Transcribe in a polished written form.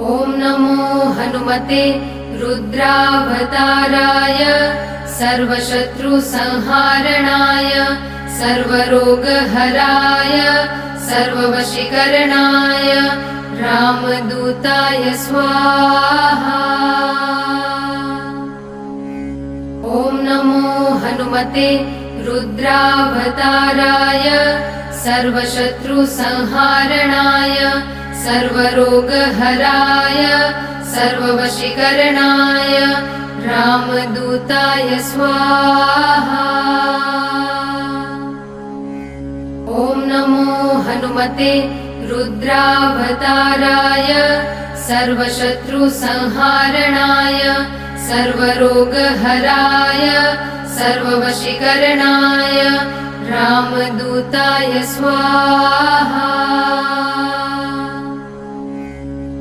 ॐ नमो हनुमते रुद्रावताराय सर्वशत्रुसंहारणाय सर्वरोगहराय सर्ववशीकरणाय रामदूताय स्वाहा। ॐ नमो हनुमते रुद्रावताराय सर्वशत्रुसंहारणाय सर्वरोगहराय सर्ववशीकरणाय रामदूताय स्वाहा। ॐ नमो हनुमते रुद्रावताराय सर्वशत्रुसंहारणाय सर्वरोगहराय सर्ववशीकरणाय रामदूताय स्वाहा।